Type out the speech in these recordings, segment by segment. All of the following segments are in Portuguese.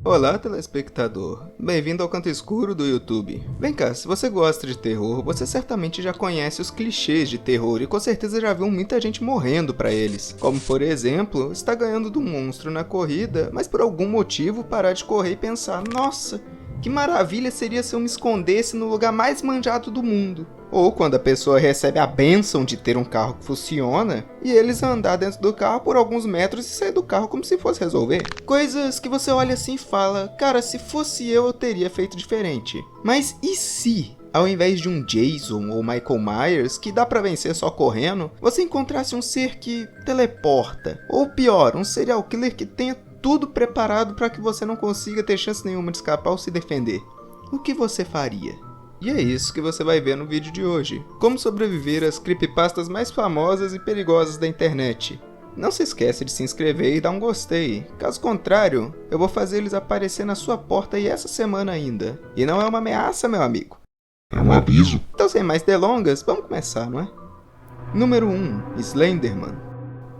Olá, telespectador. Bem-vindo ao canto escuro do YouTube. Vem cá, se você gosta de terror, você certamente já conhece os clichês de terror e com certeza já viu muita gente morrendo pra eles. Como, por exemplo, está ganhando do monstro na corrida, mas por algum motivo parar de correr e pensar: nossa, que maravilha seria se eu me escondesse no lugar mais manjado do mundo. Ou quando a pessoa recebe a bênção de ter um carro que funciona, e eles andar dentro do carro por alguns metros e sair do carro como se fosse resolver. Coisas que você olha assim e fala: cara, se fosse eu teria feito diferente. Mas e se, ao invés de um Jason ou Michael Myers, que dá pra vencer só correndo, você encontrasse um ser que teleporta? Ou pior, um serial killer que tenha tudo preparado para que você não consiga ter chance nenhuma de escapar ou se defender? O que você faria? E é isso que você vai ver no vídeo de hoje. Como sobreviver às creepypastas mais famosas e perigosas da internet. Não se esqueça de se inscrever e dar um gostei. Caso contrário, eu vou fazer eles aparecer na sua porta e essa semana ainda. E não é uma ameaça, meu amigo. É um aviso. Então, sem mais delongas, vamos começar, não é? Número 1. Slenderman.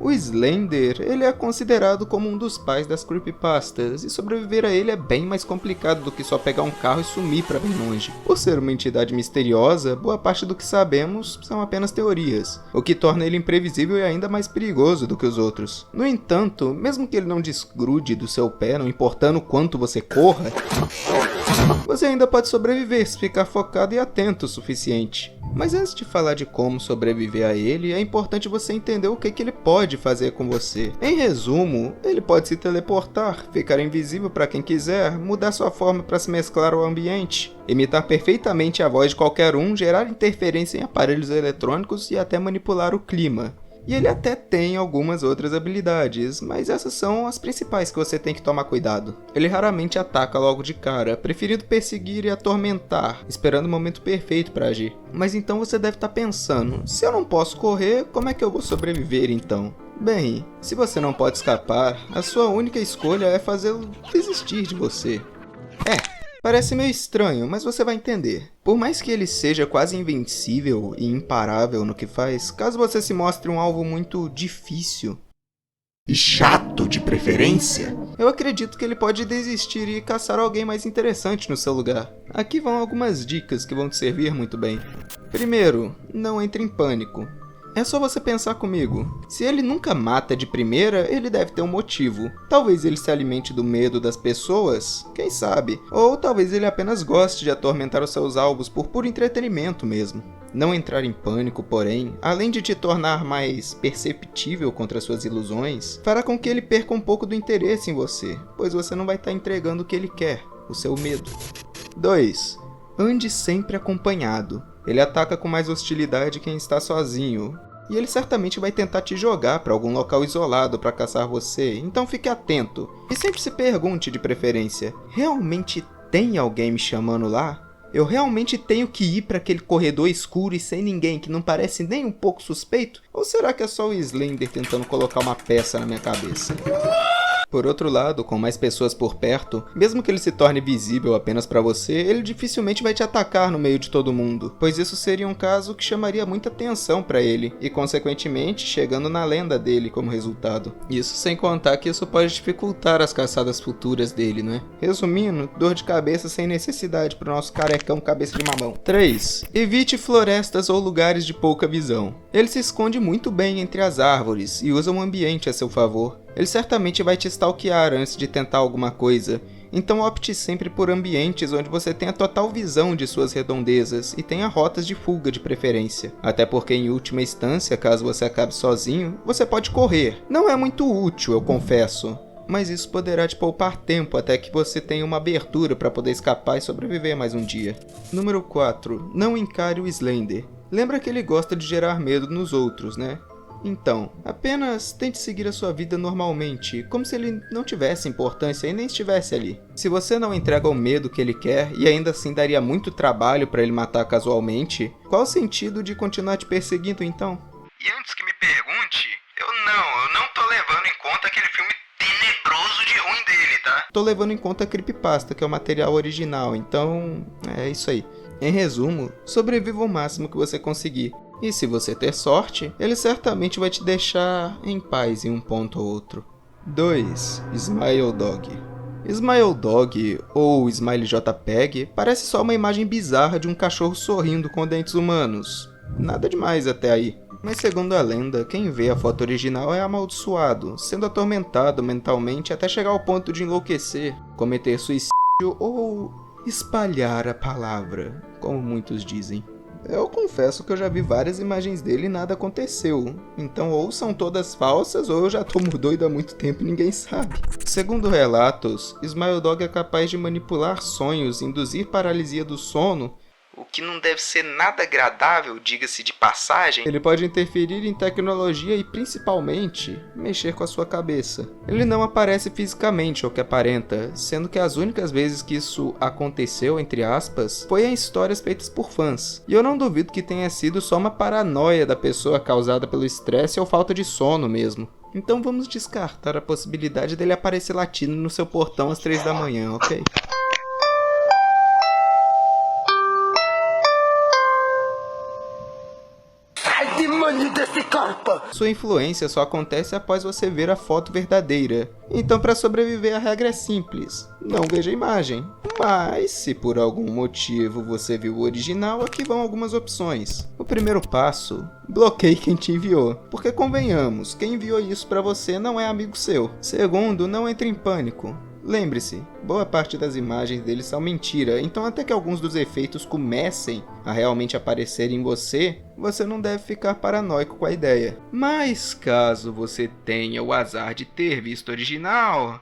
O Slender, ele é considerado como um dos pais das creepypastas, e sobreviver a ele é bem mais complicado do que só pegar um carro e sumir para bem longe. Por ser uma entidade misteriosa, boa parte do que sabemos são apenas teorias, o que torna ele imprevisível e ainda mais perigoso do que os outros. No entanto, mesmo que ele não desgrude do seu pé, não importando o quanto você corra, você ainda pode sobreviver se ficar focado e atento o suficiente. Mas antes de falar de como sobreviver a ele, é importante você entender o que ele pode fazer com você. Em resumo, ele pode se teleportar, ficar invisível para quem quiser, mudar sua forma para se mesclar ao ambiente, imitar perfeitamente a voz de qualquer um, gerar interferência em aparelhos eletrônicos e até manipular o clima. E ele até tem algumas outras habilidades, mas essas são as principais que você tem que tomar cuidado. Ele raramente ataca logo de cara, preferindo perseguir e atormentar, esperando o momento perfeito para agir. Mas então você deve estar pensando: se eu não posso correr, como é que eu vou sobreviver então? Bem, se você não pode escapar, a sua única escolha é fazê-lo desistir de você. Parece meio estranho, mas você vai entender. Por mais que ele seja quase invencível e imparável no que faz, caso você se mostre um alvo muito difícil E chato de preferência. eu acredito que ele pode desistir e caçar alguém mais interessante no seu lugar. Aqui vão algumas dicas que vão te servir muito bem. Primeiro, não entre em pânico. É só você pensar comigo. Se ele nunca mata de primeira, ele deve ter um motivo. Talvez ele se alimente do medo das pessoas, quem sabe? Ou talvez ele apenas goste de atormentar os seus alvos por puro entretenimento mesmo. Não entrar em pânico, porém, além de te tornar mais perceptível contra suas ilusões, fará com que ele perca um pouco do interesse em você, pois você não vai estar entregando o que ele quer, o seu medo. 2. Ande sempre acompanhado. Ele ataca com mais hostilidade quem está sozinho, e ele certamente vai tentar te jogar para algum local isolado para caçar você, então fique atento. E sempre se pergunte de preferência: realmente tem alguém me chamando lá? Eu realmente tenho que ir para aquele corredor escuro e sem ninguém que não parece nem um pouco suspeito? Ou será que é só o Slender tentando colocar uma peça na minha cabeça? Por outro lado, com mais pessoas por perto, mesmo que ele se torne visível apenas para você, ele dificilmente vai te atacar no meio de todo mundo, pois isso seria um caso que chamaria muita atenção para ele, e consequentemente chegando na lenda dele como resultado. Isso sem contar que isso pode dificultar as caçadas futuras dele, não é? Resumindo, dor de cabeça sem necessidade pro nosso carecão cabeça de mamão. 3. Evite florestas ou lugares de pouca visão. Ele se esconde muito bem entre as árvores e usa o ambiente a seu favor. Ele certamente vai te stalkear antes de tentar alguma coisa, então opte sempre por ambientes onde você tenha total visão de suas redondezas e tenha rotas de fuga de preferência. Até porque em última instância, caso você acabe sozinho, você pode correr. Não é muito útil, eu confesso, mas isso poderá te poupar tempo até que você tenha uma abertura para poder escapar e sobreviver mais um dia. Número 4. Não encare o Slender. Lembra que ele gosta de gerar medo nos outros, né? Então, apenas tente seguir a sua vida normalmente, como se ele não tivesse importância e nem estivesse ali. Se você não entrega o medo que ele quer e ainda assim daria muito trabalho para ele matar casualmente, qual o sentido de continuar te perseguindo então? E antes que me pergunte, eu não tô levando em conta aquele filme tenebroso de ruim dele, tá? Tô levando em conta a creepypasta, que é o material original, então é isso aí. Em resumo, sobreviva o máximo que você conseguir. E se você ter sorte, ele certamente vai te deixar em paz em um ponto ou outro. 2. Smile Dog. Smile Dog, ou Smile JPEG, parece só uma imagem bizarra de um cachorro sorrindo com dentes humanos. Nada demais até aí. Mas segundo a lenda, quem vê a foto original é amaldiçoado, sendo atormentado mentalmente até chegar ao ponto de enlouquecer, cometer suicídio ou espalhar a palavra, como muitos dizem. Eu confesso que eu já vi várias imagens dele e nada aconteceu. Então ou são todas falsas ou eu já tô doido há muito tempo e ninguém sabe. Segundo relatos, Smile Dog é capaz de manipular sonhos e induzir paralisia do sono, o que não deve ser nada agradável, diga-se de passagem. Ele pode interferir em tecnologia e, principalmente, mexer com a sua cabeça. Ele não aparece fisicamente, ao que aparenta, sendo que as únicas vezes que isso aconteceu, entre aspas, foi em histórias feitas por fãs. E eu não duvido que tenha sido só uma paranoia da pessoa causada pelo estresse ou falta de sono mesmo. Então vamos descartar a possibilidade dele aparecer latindo no seu portão às 3 da manhã, ok? Desse corpo. Sua influência só acontece após você ver a foto verdadeira. Então, para sobreviver, a regra é simples: não veja a imagem. Mas, se por algum motivo você viu o original, aqui vão algumas opções. O primeiro passo: bloqueie quem te enviou. Porque convenhamos, quem enviou isso para você não é amigo seu. Segundo, não entre em pânico. Lembre-se, boa parte das imagens deles são mentira, então até que alguns dos efeitos comecem a realmente aparecer em você, você não deve ficar paranoico com a ideia. Mas caso você tenha o azar de ter visto o original,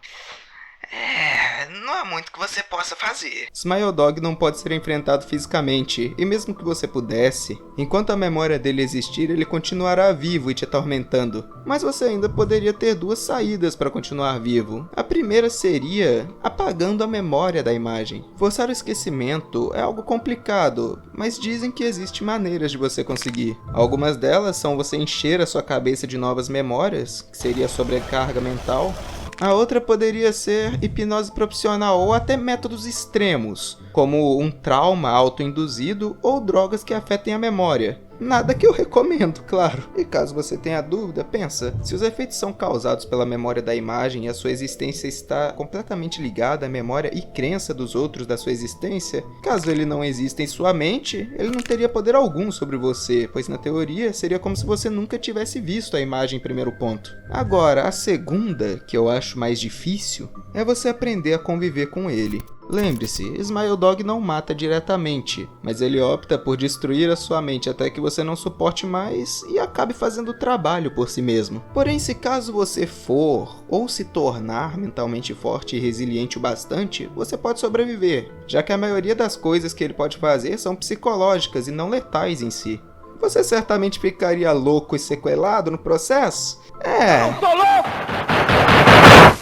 não há muito que você possa fazer. Smile Dog não pode ser enfrentado fisicamente, e mesmo que você pudesse, enquanto a memória dele existir, ele continuará vivo e te atormentando. Mas você ainda poderia ter duas saídas para continuar vivo. A primeira seria apagando a memória da imagem. Forçar o esquecimento é algo complicado, mas dizem que existem maneiras de você conseguir. Algumas delas são você encher a sua cabeça de novas memórias, que seria sobrecarga mental. A outra poderia ser hipnose profissional ou até métodos extremos, como um trauma autoinduzido ou drogas que afetem a memória. Nada que eu recomendo, claro. E caso você tenha dúvida, pensa, se os efeitos são causados pela memória da imagem e a sua existência está completamente ligada à memória e crença dos outros da sua existência, caso ele não exista em sua mente, ele não teria poder algum sobre você, pois na teoria seria como se você nunca tivesse visto a imagem em primeiro ponto. Agora, a segunda, que eu acho mais difícil, é você aprender a conviver com ele. Lembre-se, Smile Dog não mata diretamente, mas ele opta por destruir a sua mente até que você não suporte mais e acabe fazendo o trabalho por si mesmo. Porém, se caso você for ou se tornar mentalmente forte e resiliente o bastante, você pode sobreviver, já que a maioria das coisas que ele pode fazer são psicológicas e não letais em si. Você certamente ficaria louco e sequelado no processo? Eu tô louco!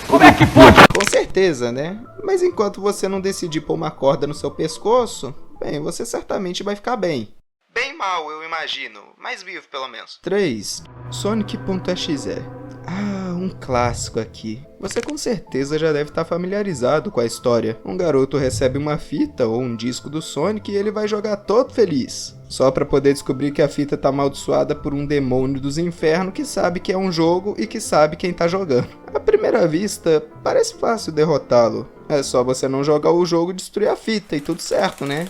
Como é que pode? Com certeza, né? Mas enquanto você não decidir pôr uma corda no seu pescoço, bem, você certamente vai ficar bem. Bem mal, eu imagino, mas vivo pelo menos. 3. Sonic.exe. Um clássico aqui. Você com certeza já deve estar familiarizado com a história. Um garoto recebe uma fita ou um disco do Sonic e ele vai jogar todo feliz, só para poder descobrir que a fita está amaldiçoada por um demônio dos infernos que sabe que é um jogo e que sabe quem está jogando. À primeira vista, parece fácil derrotá-lo. É só você não jogar o jogo e destruir a fita e tudo certo, né?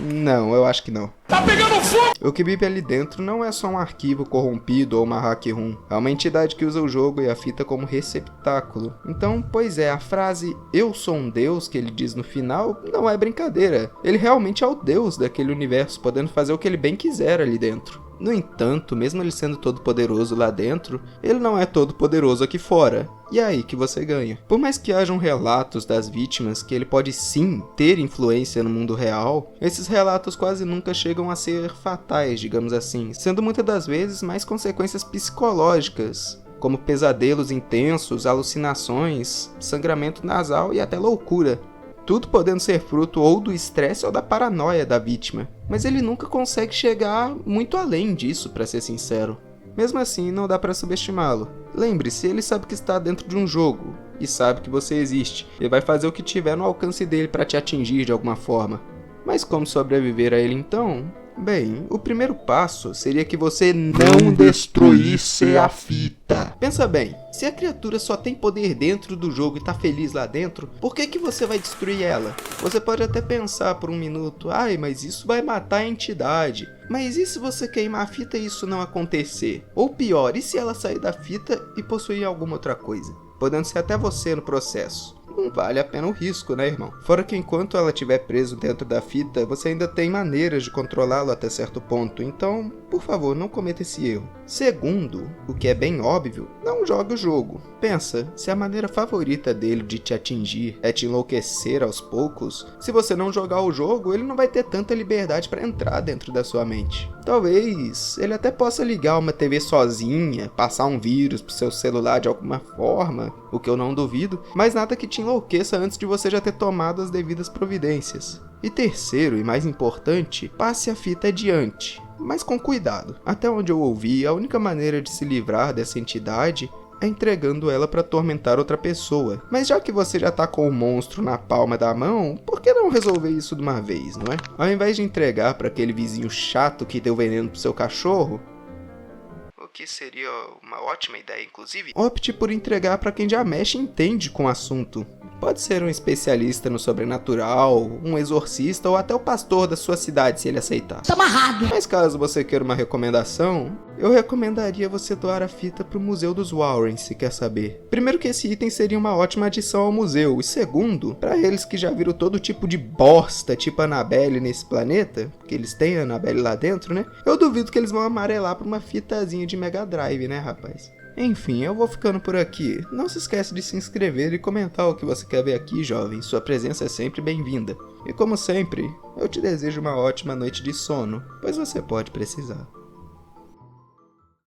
Não, eu acho que não. Tá pegando fogo! O que vive ali dentro não é só um arquivo corrompido ou uma hack room. É uma entidade que usa o jogo e a fita como receptáculo. Então, pois é, a frase "eu sou um deus" que ele diz no final não é brincadeira. Ele realmente é o deus daquele universo, podendo fazer o que ele bem quiser ali dentro. No entanto, mesmo ele sendo todo poderoso lá dentro, ele não é todo poderoso aqui fora. E é aí que você ganha. Por mais que hajam relatos das vítimas que ele pode sim ter influência no mundo real, esses relatos quase nunca chegam a ser fatais, digamos assim, sendo muitas das vezes mais consequências psicológicas, como pesadelos intensos, alucinações, sangramento nasal e até loucura. Tudo podendo ser fruto ou do estresse ou da paranoia da vítima. Mas ele nunca consegue chegar muito além disso, para ser sincero. Mesmo assim, não dá para subestimá-lo. Lembre-se, ele sabe que está dentro de um jogo e sabe que você existe. Ele vai fazer o que tiver no alcance dele para te atingir de alguma forma. Mas como sobreviver a ele então? Bem, o primeiro passo seria que você não destruísse a fita. Pensa bem, se a criatura só tem poder dentro do jogo e tá feliz lá dentro, por que você vai destruir ela? Você pode até pensar por um minuto, ai, mas isso vai matar a entidade. Mas e se você queimar a fita e isso não acontecer? Ou pior, e se ela sair da fita e possuir alguma outra coisa? Podendo ser até você no processo. Não vale a pena o risco, né, irmão? Fora que enquanto ela estiver preso dentro da fita, você ainda tem maneiras de controlá-lo até certo ponto, então, por favor, não cometa esse erro. Segundo, o que é bem óbvio, não jogue o jogo. Pensa, se a maneira favorita dele de te atingir é te enlouquecer aos poucos, se você não jogar o jogo, ele não vai ter tanta liberdade para entrar dentro da sua mente. Talvez ele até possa ligar uma TV sozinha, passar um vírus pro seu celular de alguma forma, o que eu não duvido, mas nada que te enlouqueça antes de você já ter tomado as devidas providências. E terceiro e mais importante, passe a fita adiante, mas com cuidado. Até onde eu ouvi, a única maneira de se livrar dessa entidade é entregando ela para atormentar outra pessoa. Mas já que você já tá com o monstro na palma da mão, por que não resolver isso de uma vez, não é? Ao invés de entregar para aquele vizinho chato que deu veneno pro seu cachorro, o que seria uma ótima ideia, inclusive, opte por entregar para quem já mexe e entende com o assunto. Pode ser um especialista no sobrenatural, um exorcista ou até o pastor da sua cidade, se ele aceitar. Tá amarrado! Mas caso você queira uma recomendação, eu recomendaria você doar a fita pro Museu dos Warren, se quer saber. Primeiro que esse item seria uma ótima adição ao museu, e segundo, para eles que já viram todo tipo de bosta, tipo Annabelle nesse planeta, porque eles têm a Annabelle lá dentro, né? Eu duvido que eles vão amarelar pra uma fitazinha de Mega Drive, né, rapaz? Enfim, eu vou ficando por aqui. Não se esquece de se inscrever e comentar o que você quer ver aqui, jovem. Sua presença é sempre bem-vinda. E como sempre, eu te desejo uma ótima noite de sono, pois você pode precisar.